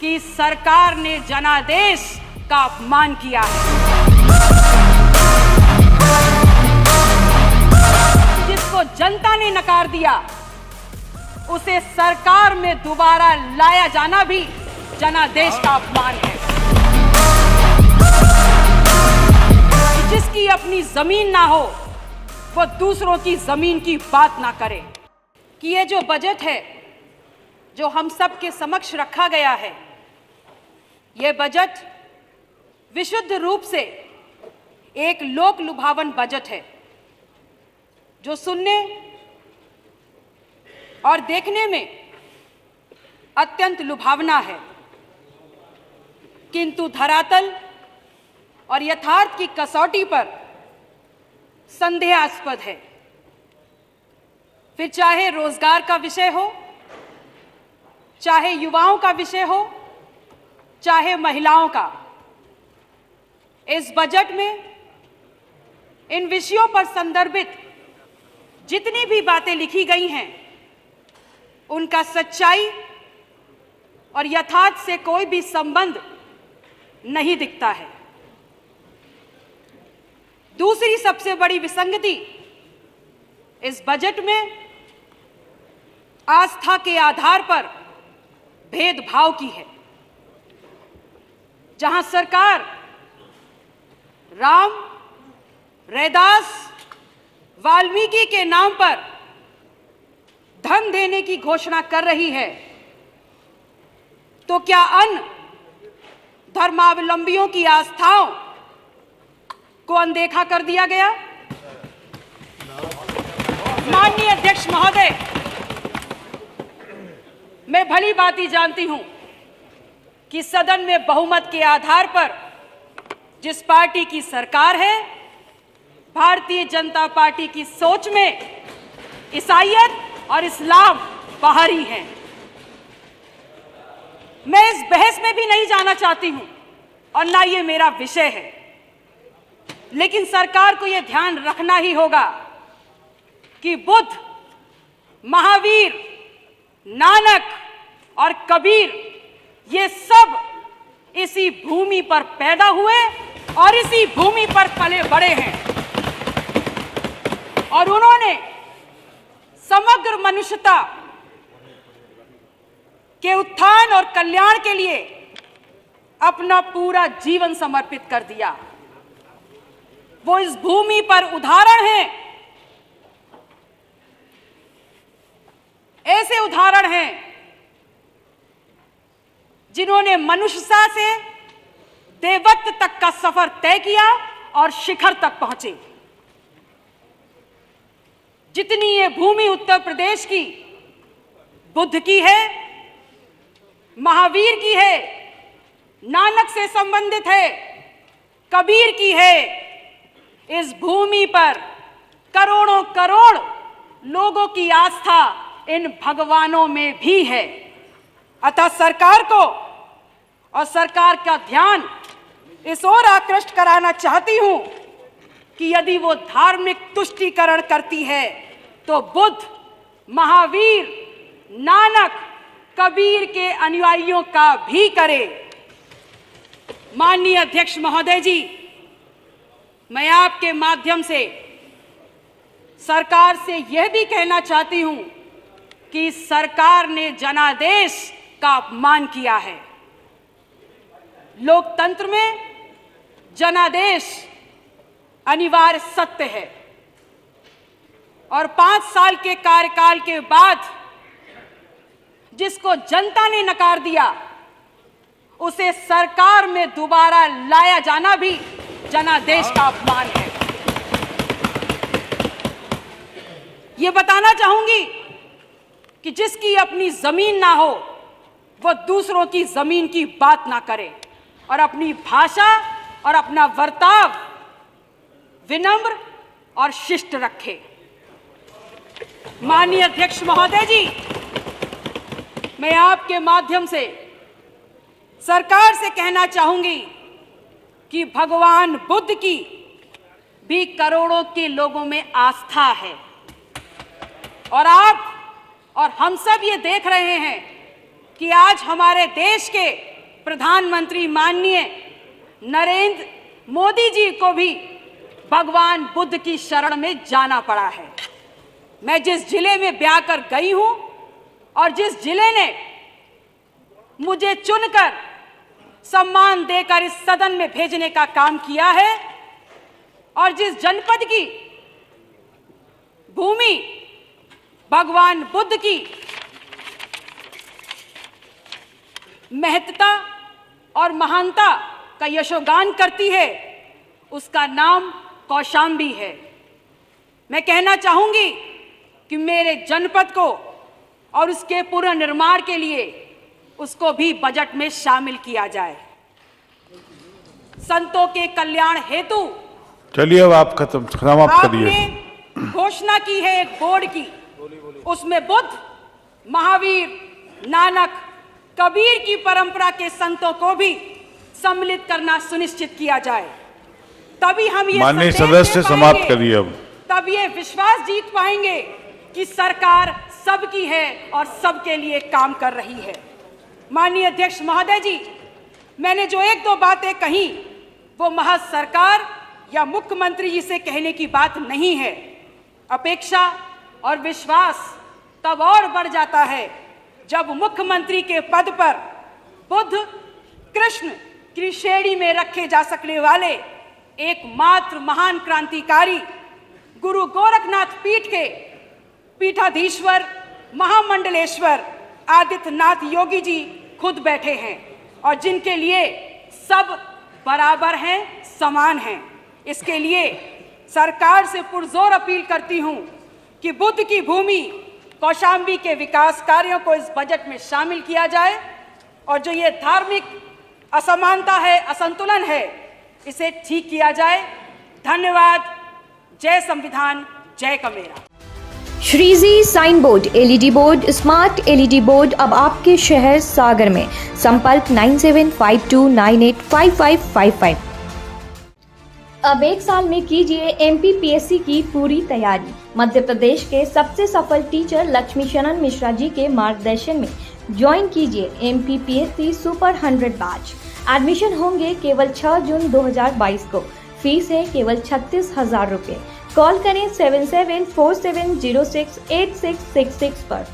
कि सरकार ने जनादेश का अपमान किया है। जिसको जनता ने नकार दिया उसे सरकार में दोबारा लाया जाना भी जनादेश का अपमान है। जिसकी अपनी जमीन ना हो वो दूसरों की जमीन की बात ना करे। कि ये जो बजट है जो हम सब के समक्ष रखा गया है, ये बजट विशुद्ध रूप से एक लोक लुभावन बजट है जो सुनने और देखने में अत्यंत लुभावना है, किंतु धरातल और यथार्थ की कसौटी पर संदेहास्पद है। फिर चाहे रोजगार का विषय हो, चाहे युवाओं का विषय हो, चाहे महिलाओं का, इस बजट में इन विषयों पर संदर्भित जितनी भी बातें लिखी गई हैं उनका सच्चाई और यथार्थ से कोई भी संबंध नहीं दिखता है। दूसरी सबसे बड़ी विसंगति इस बजट में आस्था के आधार पर भेदभाव की है। जहां सरकार राम, रैदास, वाल्मीकि के नाम पर धन देने की घोषणा कर रही है, तो क्या अन्य धर्मावलंबियों की आस्थाओं को अनदेखा कर दिया गया? माननीय अध्यक्ष महोदय, मैं भली भांति जानती हूं कि सदन में बहुमत के आधार पर जिस पार्टी की सरकार है, भारतीय जनता पार्टी की सोच में ईसाईयत और इस्लाम बाहरी हैं। मैं इस बहस में भी नहीं जाना चाहती हूं और ना ये मेरा विषय है, लेकिन सरकार को यह ध्यान रखना ही होगा कि बुद्ध, महावीर, नानक और कबीर ये सब इसी भूमि पर पैदा हुए और इसी भूमि पर पले बड़े हैं और उन्होंने समग्र मनुष्यता के उत्थान और कल्याण के लिए अपना पूरा जीवन समर्पित कर दिया। वो इस भूमि पर उदाहरण हैं, ऐसे उदाहरण हैं जिन्होंने मनुष्यता से देवत्व तक का सफर तय किया और शिखर तक पहुंचे। जितनी ये भूमि उत्तर प्रदेश की बुद्ध की है, महावीर की है, नानक से संबंधित है, कबीर की है, इस भूमि पर करोड़ों करोड़ लोगों की आस्था इन भगवानों में भी है। अतः सरकार को और सरकार का ध्यान इस ओर आकृष्ट कराना चाहती हूं कि यदि वो धार्मिक तुष्टीकरण करती है तो बुद्ध, महावीर, नानक, कबीर के अनुयायियों का भी करे। माननीय अध्यक्ष महोदय जी, मैं आपके माध्यम से सरकार से यह भी कहना चाहती हूं कि सरकार ने जनादेश का अपमान किया है। लोकतंत्र में जनादेश अनिवार्य सत्य है और 5 साल के कार्यकाल के बाद जिसको जनता ने नकार दिया उसे सरकार में दोबारा लाया जाना भी जनादेश का अपमान है। ये बताना चाहूंगी कि जिसकी अपनी जमीन ना हो वो दूसरों की जमीन की बात ना करे और अपनी भाषा और अपना वर्ताव विनम्र और शिष्ट रखे। माननीय अध्यक्ष महोदय जी, मैं आपके माध्यम से सरकार से कहना चाहूंगी कि भगवान बुद्ध की भी करोड़ों के लोगों में आस्था है और आप और हम सब ये देख रहे हैं कि आज हमारे देश के प्रधानमंत्री माननीय नरेंद्र मोदी जी को भी भगवान बुद्ध की शरण में जाना पड़ा है। मैं जिस जिले में ब्याह कर गई हूं और जिस जिले ने मुझे चुनकर सम्मान देकर इस सदन में भेजने का काम किया है और जिस जनपद की भूमि भगवान बुद्ध की महत्ता और महानता का यशोगान करती है, उसका नाम कौशाम्बी है। मैं कहना चाहूंगी कि मेरे जनपद को और उसके पुनर्निर्माण के लिए उसको भी बजट में शामिल किया जाए। संतों के कल्याण हेतु चलिए अब आप समाप्त करिए। आपने घोषणा की है एक बोर्ड की, उसमें बुद्ध, महावीर, नानक, कबीर की परंपरा के संतों को भी सम्मिलित करना सुनिश्चित किया जाए। तभी हम ये माननीय सदस्य समाप्त करिए अब। तब ये विश्वास जीत पाएंगे कि सरकार सबकी है और सबके लिए काम कर रही है। माननीय अध्यक्ष महोदय जी, मैंने जो एक दो बातें कही वो महज सरकार या मुख्यमंत्री जी से कहने की बात नहीं है। अपेक्षा और विश्वास तब और बढ़ जाता है जब मुख्यमंत्री के पद पर बुद्ध कृष्ण की श्रेणी में रखे जा सकने वाले एकमात्र महान क्रांतिकारी गुरु गोरखनाथ पीठ के पीठाधीश्वर महामंडलेश्वर आदित्यनाथ योगी जी खुद बैठे हैं और जिनके लिए सब बराबर हैं, समान हैं। इसके लिए सरकार से पुरजोर अपील करती हूं कि बुद्ध की भूमि कौशाम्बी के विकास कार्यों को इस बजट में शामिल किया जाए और जो ये धार्मिक असमानता है, असंतुलन है, इसे ठीक किया जाए। धन्यवाद। जय संविधान, जय कमेरा। Shriji sign board LED board, smart LED board अब आपके शहर सागर में। संपर्क 9752985555। अब एक साल में कीजिए एमपीपीएससी की पूरी तैयारी। मध्य प्रदेश के सबसे सफल टीचर लक्ष्मी शरण मिश्रा जी के मार्गदर्शन में ज्वाइन कीजिए एमपीपीएससी सुपर 100 बैच। एडमिशन होंगे केवल 6 जून 2022 को। फीस है केवल 36,000 रुपये। कॉल करें 7747068666 पर।